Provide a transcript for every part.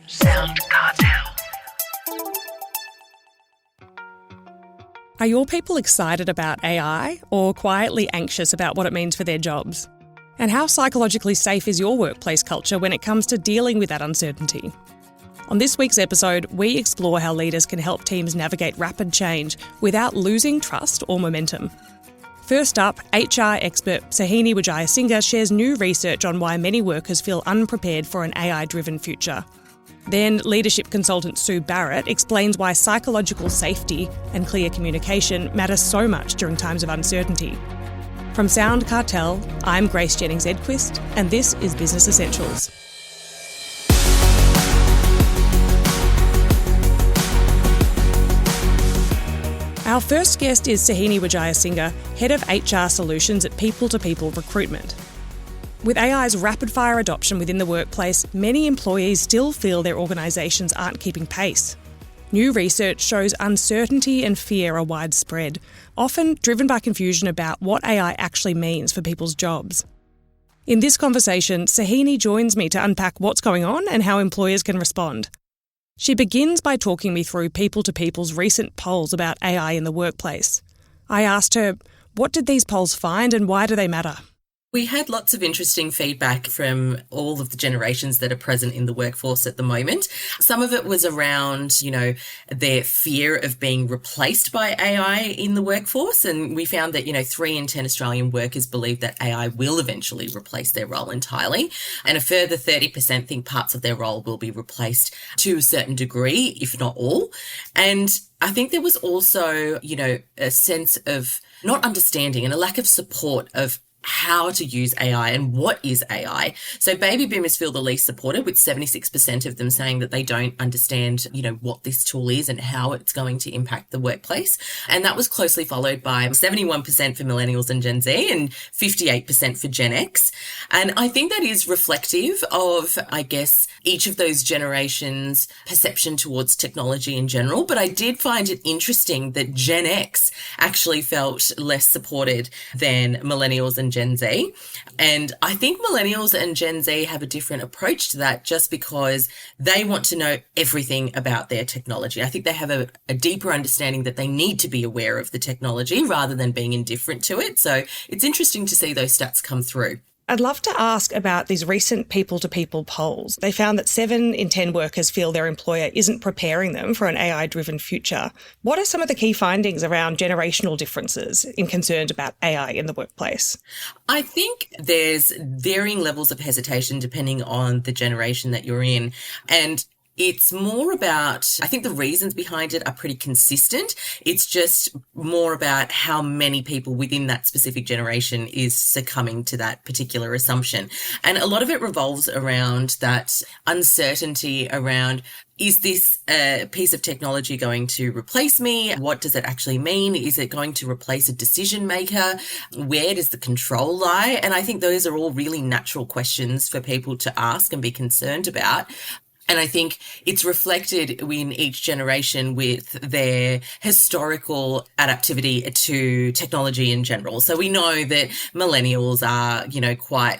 Sound Cartel. Are your people excited about AI or quietly anxious about what it means for their jobs? And how psychologically safe is your workplace culture when it comes to dealing with that uncertainty? On this week's episode, we explore how leaders can help teams navigate rapid change without losing trust or momentum. First up, HR expert Suhini Wijayasinghe shares new research on why many workers feel unprepared for an AI-driven future. Then, leadership consultant Sue Barrett explains why psychological safety and clear communication matter so much during times of uncertainty. From Sound Cartel, I'm Grace Jennings-Edquist, and this is Business Essentials. Our first guest is Suhini Wijayasinghe, Head of HR Solutions at People to People Recruitment. With AI's rapid-fire adoption within the workplace, many employees still feel their organisations aren't keeping pace. New research shows uncertainty and fear are widespread, often driven by confusion about what AI actually means for people's jobs. In this conversation, Suhini joins me to unpack what's going on and how employers can respond. She begins by talking me through People to People's recent polls about AI in the workplace. I asked her, what did these polls find and why do they matter? We had lots of interesting feedback from all of the generations that are present in the workforce at the moment. Some of it was around, their fear of being replaced by AI in the workforce. And we found that, 3 in 10 Australian workers believe that AI will eventually replace their role entirely. And a further 30% think parts of their role will be replaced to a certain degree, if not all. And I think there was also, a sense of not understanding and a lack of support of how to use AI and what is AI. So baby boomers feel the least supported, with 76% of them saying that they don't understand, what this tool is and how it's going to impact the workplace. And that was closely followed by 71% for millennials and Gen Z and 58% for Gen X. And I think that is reflective of, each of those generations' perception towards technology in general. But I did find it interesting that Gen X actually felt less supported than millennials and Gen Z. And I think millennials and Gen Z have a different approach to that just because they want to know everything about their technology. I think they have a deeper understanding that they need to be aware of the technology rather than being indifferent to it. So it's interesting to see those stats come through. I'd love to ask about these recent people-to-people polls. They found that 7 in 10 workers feel their employer isn't preparing them for an AI-driven future. What are some of the key findings around generational differences in concerns about AI in the workplace? I think there's varying levels of hesitation depending on the generation that you're in. And it's more about, I think the reasons behind it are pretty consistent. It's just more about how many people within that specific generation is succumbing to that particular assumption. And a lot of it revolves around that uncertainty around, is this piece of technology going to replace me? What does it actually mean? Is it going to replace a decision maker? Where does the control lie? And I think those are all really natural questions for people to ask and be concerned about. And I think it's reflected in each generation with their historical adaptivity to technology in general. So we know that millennials are,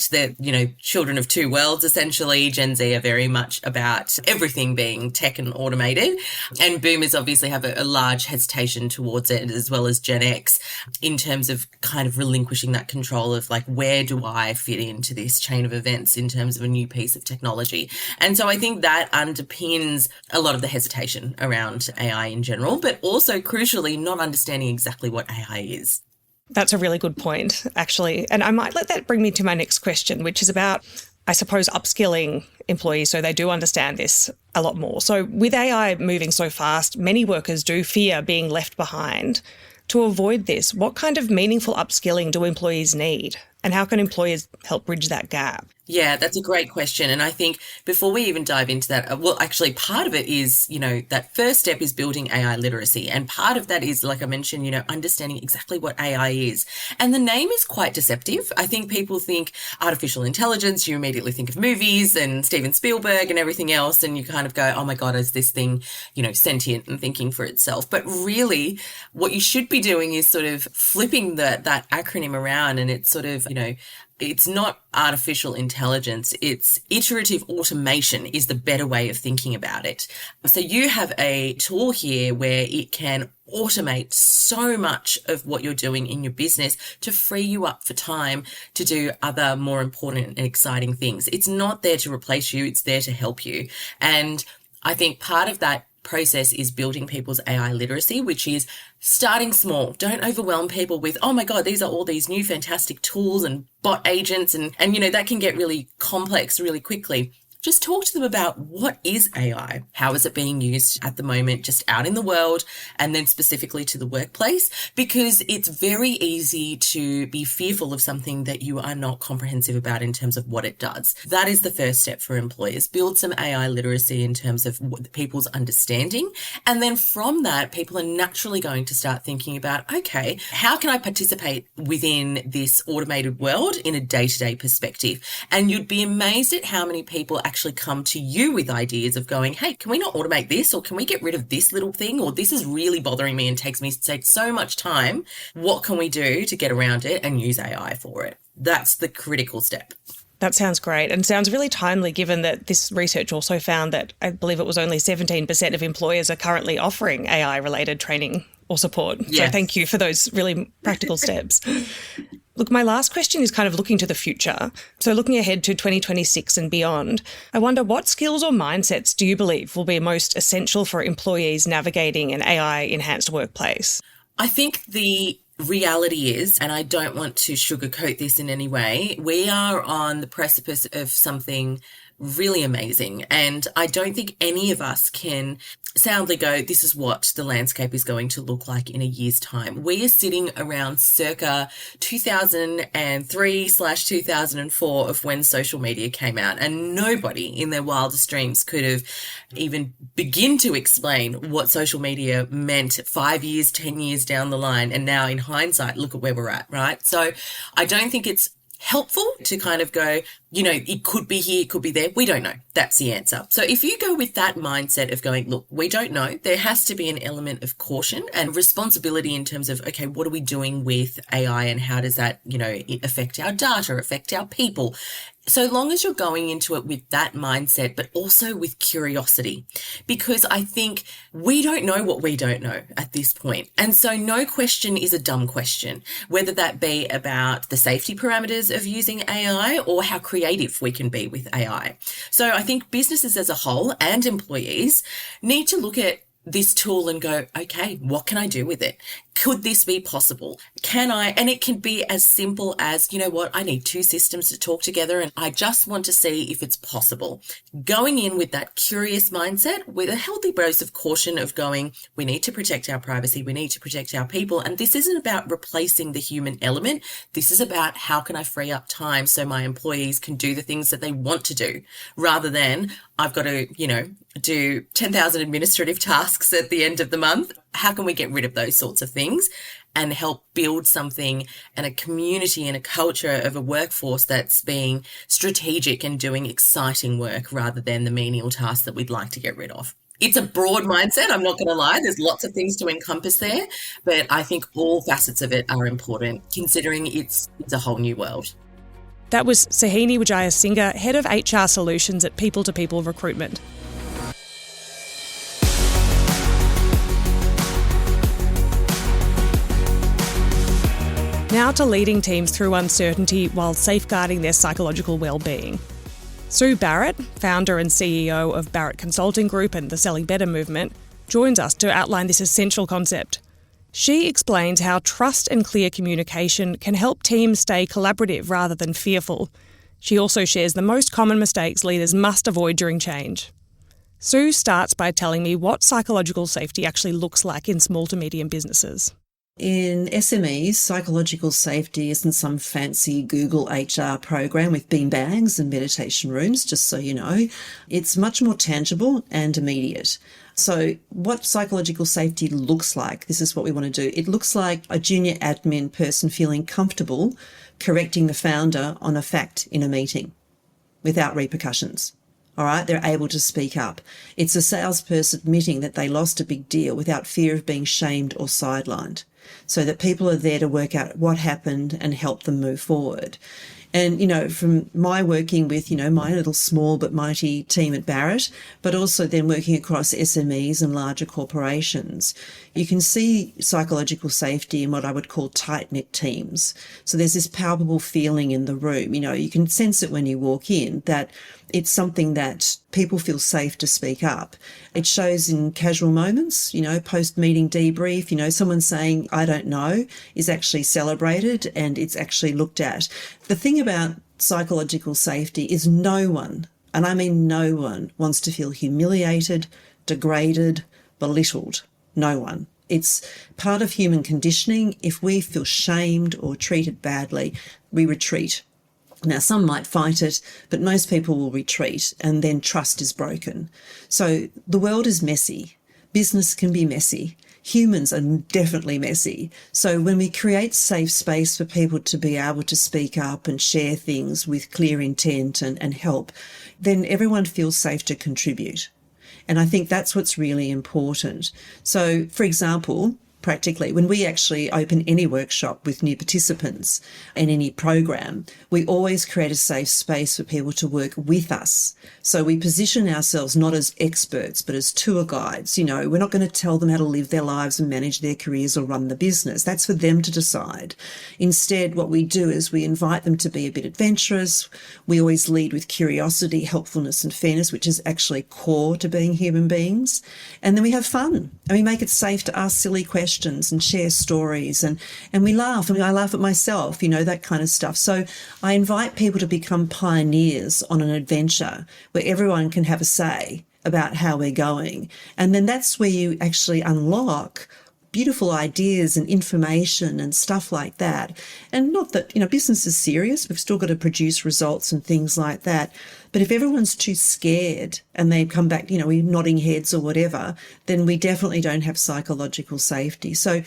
they're children of two worlds, essentially. Gen Z are very much about everything being tech and automated. And boomers obviously have a large hesitation towards it, as well as Gen X, in terms of kind of relinquishing that control of where do I fit into this chain of events in terms of a new piece of technology. And so I think that underpins a lot of the hesitation around AI in general, but also crucially not understanding exactly what AI is. That's a really good point, actually. And I might let that bring me to my next question, which is about, I suppose, upskilling employees so they do understand this a lot more. So with AI moving so fast, many workers do fear being left behind. To avoid this, what kind of meaningful upskilling do employees need? And how can employers help bridge that gap? Yeah, that's a great question. And I think before we even dive into that, actually part of it is, that first step is building AI literacy. And part of that is, like I mentioned, understanding exactly what AI is. And the name is quite deceptive. I think people think artificial intelligence, you immediately think of movies and Steven Spielberg and everything else. And you kind of go, oh my God, is this thing, sentient and thinking for itself? But really what you should be doing is sort of flipping that acronym around, and it's sort of, it's not artificial intelligence, it's iterative automation is the better way of thinking about it. So you have a tool here where it can automate so much of what you're doing in your business to free you up for time to do other more important and exciting things. It's not there to replace you, it's there to help you. And I think part of that process is building people's AI literacy, which is starting small. Don't overwhelm people with, oh my God, these are all these new fantastic tools and bot agents and that can get really complex really quickly. Just talk to them about what is AI? How is it being used at the moment, just out in the world, and then specifically to the workplace? Because it's very easy to be fearful of something that you are not comprehensive about in terms of what it does. That is the first step for employers. Build some AI literacy in terms of people's understanding. And then from that, people are naturally going to start thinking about, okay, how can I participate within this automated world in a day-to-day perspective? And you'd be amazed at how many people actually come to you with ideas of going, hey, can we not automate this? Or can we get rid of this little thing? Or this is really bothering me and takes so much time. What can we do to get around it and use AI for it? That's the critical step. That sounds great and sounds really timely, given that this research also found that I believe it was only 17% of employers are currently offering AI-related training or support. Yes. So thank you for those really practical steps. Look, my last question is kind of looking to the future. So looking ahead to 2026 and beyond, I wonder what skills or mindsets do you believe will be most essential for employees navigating an AI-enhanced workplace? I think the reality is, and I don't want to sugarcoat this in any way, we are on the precipice of something really amazing. And I don't think any of us can soundly go, this is what the landscape is going to look like in a year's time. We are sitting around circa 2003/2004 of when social media came out, and nobody in their wildest dreams could have even begin to explain what social media meant 5 years, 10 years down the line. And now in hindsight, look at where we're at, right? So I don't think it's helpful to kind of go, it could be here, it could be there. We don't know. That's the answer. So if you go with that mindset of going, look, we don't know, there has to be an element of caution and responsibility in terms of, okay, what are we doing with AI and how does that, affect our data, affect our people? So long as you're going into it with that mindset, but also with curiosity, because I think we don't know what we don't know at this point. And so no question is a dumb question, whether that be about the safety parameters of using AI or how creative we can be with AI. So I think businesses as a whole and employees need to look at this tool and go, okay, what can I do with it? Could this be possible? And it can be as simple as, I need two systems to talk together and I just want to see if it's possible. Going in with that curious mindset with a healthy dose of caution of going, we need to protect our privacy, we need to protect our people. And this isn't about replacing the human element. This is about how can I free up time so my employees can do the things that they want to do, rather than I've got to, do 10,000 administrative tasks at the end of the month. How can we get rid of those sorts of things and help build something and a community and a culture of a workforce that's being strategic and doing exciting work rather than the menial tasks that we'd like to get rid of? It's a broad mindset, I'm not going to lie. There's lots of things to encompass there, but I think all facets of it are important considering it's a whole new world. That was Suhini Wijayasinghe, Head of HR Solutions at People to People Recruitment. Now to leading teams through uncertainty while safeguarding their psychological well-being. Sue Barrett, founder and CEO of Barrett Consulting Group and the Selling Better movement, joins us to outline this essential concept. She explains how trust and clear communication can help teams stay collaborative rather than fearful. She also shares the most common mistakes leaders must avoid during change. Sue starts by telling me what psychological safety actually looks like in small to medium businesses. In SMEs, psychological safety isn't some fancy Google HR program with beanbags and meditation rooms, just so you know. It's much more tangible and immediate. So what psychological safety looks like, this is what we want to do. It looks like a junior admin person feeling comfortable correcting the founder on a fact in a meeting without repercussions. All right, they're able to speak up. It's a salesperson admitting that they lost a big deal without fear of being shamed or sidelined, so that people are there to work out what happened and help them move forward. And, from my working with, my little small but mighty team at Barrett, but also then working across SMEs and larger corporations, you can see psychological safety in what I would call tight-knit teams. So there's this palpable feeling in the room. You can sense it when you walk in that it's something that people feel safe to speak up. It shows in casual moments, post-meeting debrief, someone saying, I don't know, is actually celebrated and it's actually looked at. The thing about psychological safety is no one, and I mean no one, wants to feel humiliated, degraded, belittled. No one. It's part of human conditioning. If we feel shamed or treated badly, we retreat. Now, some might fight it, but most people will retreat, and then trust is broken. So the world is messy. Business can be messy. Humans are definitely messy. So when we create safe space for people to be able to speak up and share things with clear intent and help, then everyone feels safe to contribute. And I think that's what's really important. So, for example, practically, when we actually open any workshop with new participants in any program, we always create a safe space for people to work with us. So we position ourselves not as experts, but as tour guides. We're not going to tell them how to live their lives and manage their careers or run the business. That's for them to decide. Instead, what we do is we invite them to be a bit adventurous. We always lead with curiosity, helpfulness and fairness, which is actually core to being human beings. And then we have fun and we make it safe to ask silly questions and share stories and we laugh. I laugh at myself, that kind of stuff. So I invite people to become pioneers on an adventure where everyone can have a say about how we're going. And then that's where you actually unlock beautiful ideas and information and stuff like that. And not that, business is serious. We've still got to produce results and things like that. But if everyone's too scared and they come back, we're nodding heads or whatever, then we definitely don't have psychological safety. So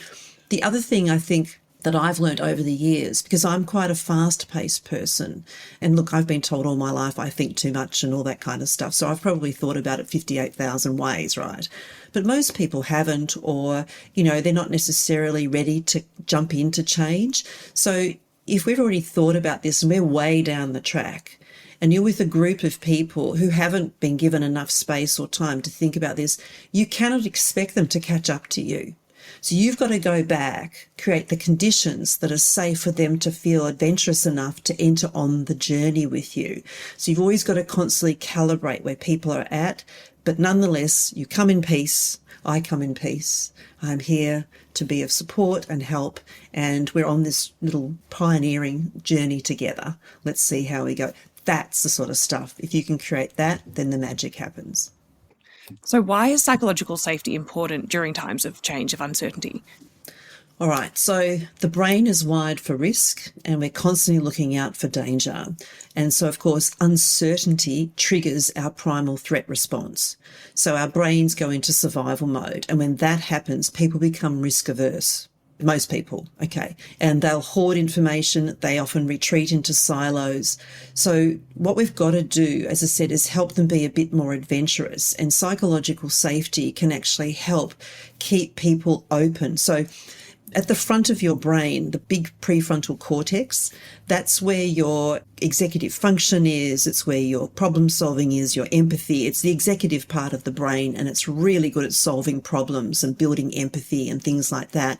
the other thing I think that I've learned over the years, because I'm quite a fast-paced person, and look, I've been told all my life I think too much and all that kind of stuff, so I've probably thought about it 58,000 ways, right? But most people haven't, or, they're not necessarily ready to jump into change. So if we've already thought about this and we're way down the track, and you're with a group of people who haven't been given enough space or time to think about this, you cannot expect them to catch up to you. So you've got to go back, create the conditions that are safe for them to feel adventurous enough to enter on the journey with you. So you've always got to constantly calibrate where people are at, but nonetheless, you come in peace, I come in peace. I'm here to be of support and help, and we're on this little pioneering journey together. Let's see how we go. That's the sort of stuff. If you can create that, then the magic happens. So why is psychological safety important during times of change, of uncertainty? All right, so the brain is wired for risk and we're constantly looking out for danger. And so, of course, uncertainty triggers our primal threat response. So our brains go into survival mode. And when that happens, people become risk averse. Most people, okay, and they'll hoard information. They often retreat into silos. So what we've got to do, as I said, is help them be a bit more adventurous, and psychological safety can actually help keep people open. So at the front of your brain, the big prefrontal cortex, that's where your executive function is. It's where your problem solving is, your empathy. It's the executive part of the brain, and it's really good at solving problems and building empathy and things like that.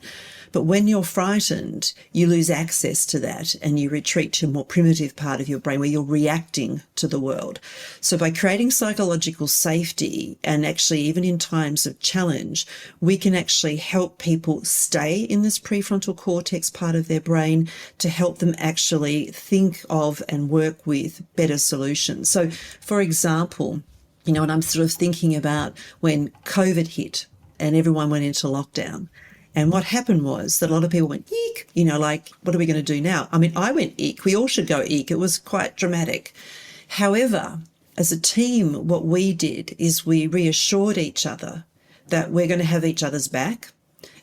But when you're frightened, you lose access to that and you retreat to a more primitive part of your brain where you're reacting to the world. So by creating psychological safety, and actually even in times of challenge, we can actually help people stay in this prefrontal cortex part of their brain to help them actually think of and work with better solutions. So, for example, and I'm sort of thinking about when COVID hit and everyone went into lockdown. And what happened was that a lot of people went, eek, like, what are we going to do now? I mean, I went eek. We all should go eek. It was quite dramatic. However, as a team, what we did is we reassured each other that we're going to have each other's back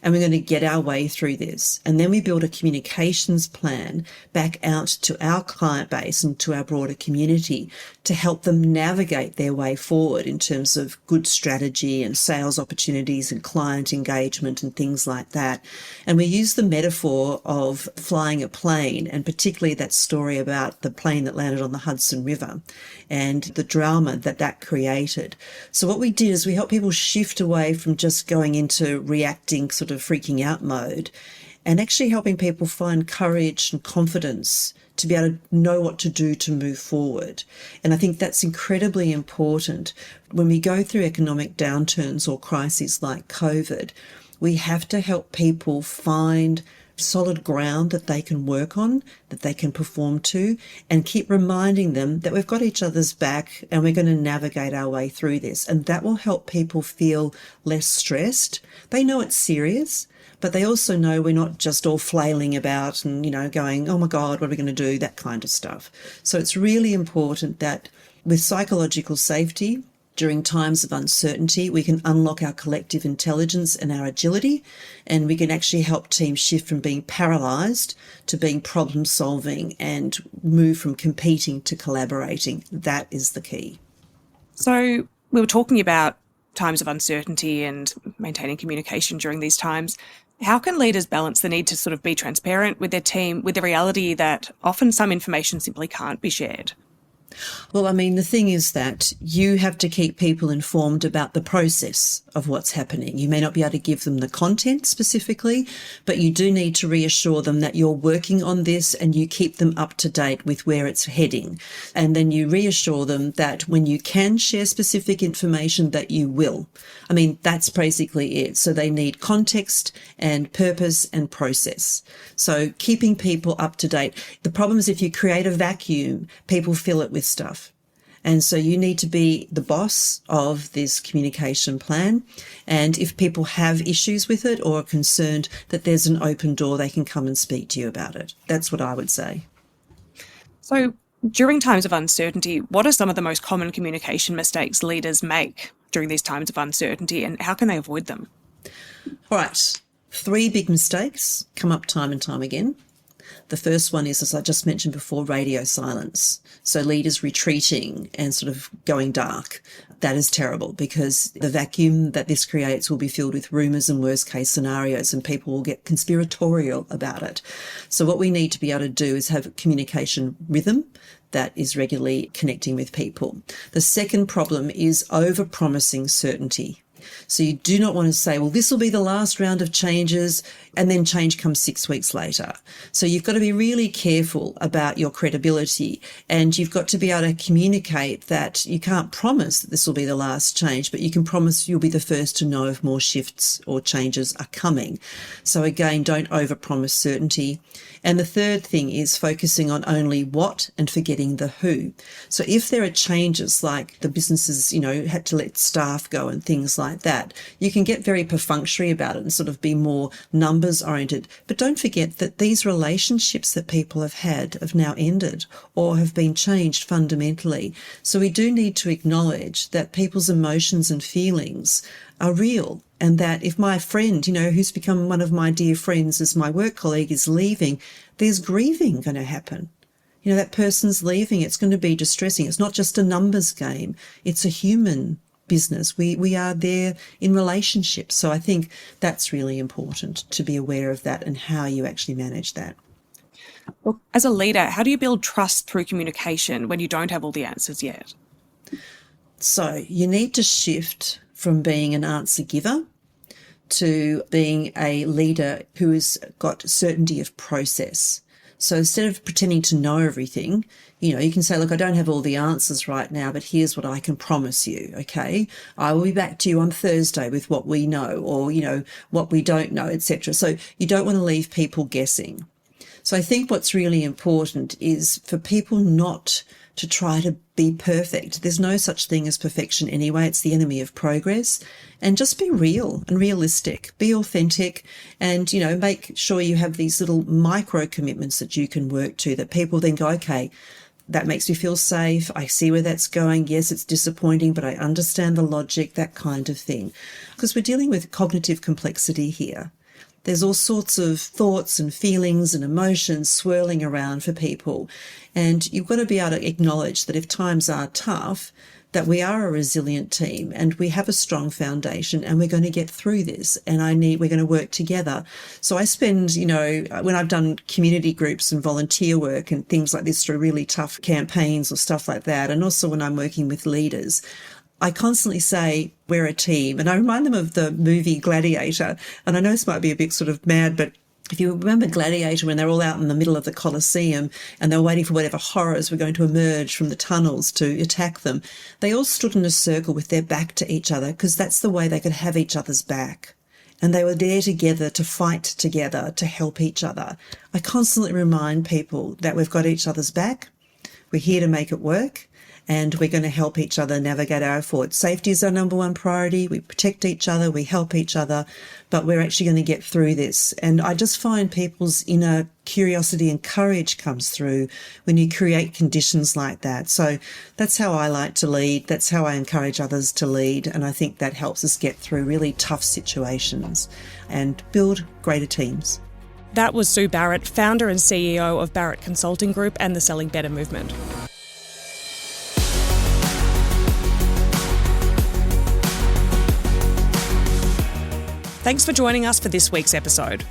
and we're going to get our way through this. And then we build a communications plan back out to our client base and to our broader community to help them navigate their way forward in terms of good strategy and sales opportunities and client engagement and things like that. And we use the metaphor of flying a plane, and particularly that story about the plane that landed on the Hudson River and the drama that that created. So what we did is we helped people shift away from just going into reacting, sort of freaking out mode, and actually helping people find courage and confidence to be able to know what to do to move forward. And I think that's incredibly important. When we go through economic downturns or crises like COVID, we have to help people find solid ground that they can work on, that they can perform to, and keep reminding them that we've got each other's back and we're going to navigate our way through this. And that will help people feel less stressed. They know it's serious, but they also know we're not just all flailing about and, going, oh my God, what are we going to do? That kind of stuff. So it's really important that with psychological safety, during times of uncertainty, we can unlock our collective intelligence and our agility, and we can actually help teams shift from being paralysed to being problem solving and move from competing to collaborating. That is the key. So we were talking about times of uncertainty and maintaining communication during these times. How can leaders balance the need to sort of be transparent with their team with the reality that often some information simply can't be shared? Well, I mean, the thing is that you have to keep people informed about the process of what's happening. You may not be able to give them the content specifically, but you do need to reassure them that you're working on this and you keep them up to date with where it's heading. And then you reassure them that when you can share specific information, that you will. I mean, that's basically it. So they need context and purpose and process. So keeping people up to date. The problem is if you create a vacuum, people fill it with stuff. And so you need to be the boss of this communication plan. And if people have issues with it or are concerned, that there's an open door, they can come and speak to you about it. That's what I would say. So during times of uncertainty, what are some of the most common communication mistakes leaders make during these times of uncertainty, and how can they avoid them? All right. 3 big mistakes come up time and time again. The first one is, as I just mentioned before, radio silence. So leaders retreating and sort of going dark. That is terrible because the vacuum that this creates will be filled with rumours and worst case scenarios, and people will get conspiratorial about it. So what we need to be able to do is have a communication rhythm that is regularly connecting with people. The second problem is over-promising certainty. So you do not want to say, well, this will be the last round of changes, and then change comes 6 weeks later. So you've got to be really careful about your credibility, and you've got to be able to communicate that you can't promise that this will be the last change, but you can promise you'll be the first to know if more shifts or changes are coming. So again, don't overpromise certainty. And the third thing is focusing on only what and forgetting the who. So if there are changes like the businesses, had to let staff go and things like that, you can get very perfunctory about it and sort of be more numbers oriented. But don't forget that these relationships that people have had have now ended or have been changed fundamentally. So we do need to acknowledge that people's emotions and feelings are real. And that if my friend, who's become one of my dear friends as my work colleague is leaving, there's grieving going to happen. That person's leaving. It's going to be distressing. It's not just a numbers game. It's a human business. We are there in relationships. So I think that's really important to be aware of that and how you actually manage that. Well, as a leader, how do you build trust through communication when you don't have all the answers yet? So you need to shift from being an answer giver to being a leader who has got certainty of process. So instead of pretending to know everything, you can say, look, I don't have all the answers right now, but here's what I can promise you, okay? I will be back to you on Thursday with what we know or, what we don't know, etc. So you don't want to leave people guessing. So I think what's really important is for people not to try to be perfect. There's no such thing as perfection anyway. It's the enemy of progress. And just be real and realistic. Be authentic and, make sure you have these little micro commitments that you can work to that people then go, okay, that makes me feel safe. I see where that's going. Yes, it's disappointing, but I understand the logic, that kind of thing. Because we're dealing with cognitive complexity here. There's all sorts of thoughts and feelings and emotions swirling around for people. And you've got to be able to acknowledge that if times are tough, that we are a resilient team and we have a strong foundation and we're going to get through this, and we're going to work together. So I spend, when I've done community groups and volunteer work and things like this through really tough campaigns or stuff like that, and also when I'm working with leaders, I constantly say we're a team. And I remind them of the movie Gladiator. And I know this might be a bit sort of mad, but if you remember Gladiator, when they're all out in the middle of the Colosseum and they were waiting for whatever horrors were going to emerge from the tunnels to attack them, they all stood in a circle with their back to each other because that's the way they could have each other's back. And they were there together to fight together, to help each other. I constantly remind people that we've got each other's back. We're here to make it work. And we're going to help each other navigate our forward. Safety is our number one priority. We protect each other, we help each other, but we're actually going to get through this. And I just find people's inner curiosity and courage comes through when you create conditions like that. So that's how I like to lead. That's how I encourage others to lead. And I think that helps us get through really tough situations and build greater teams. That was Sue Barrett, founder and CEO of Barrett Consulting Group and the Selling Better movement. Thanks for joining us for this week's episode.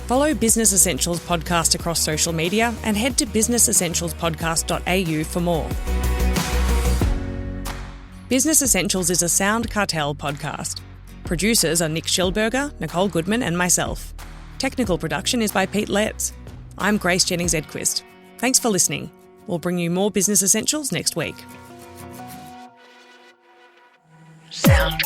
Follow Business Essentials podcast across social media and head to businessessentialspodcast.au for more. Business Essentials is a Sound Cartel podcast. Producers are Nick Schillberger, Nicole Goodman and myself. Technical production is by Pete Letts. I'm Grace Jennings-Edquist. Thanks for listening. We'll bring you more Business Essentials next week. Sound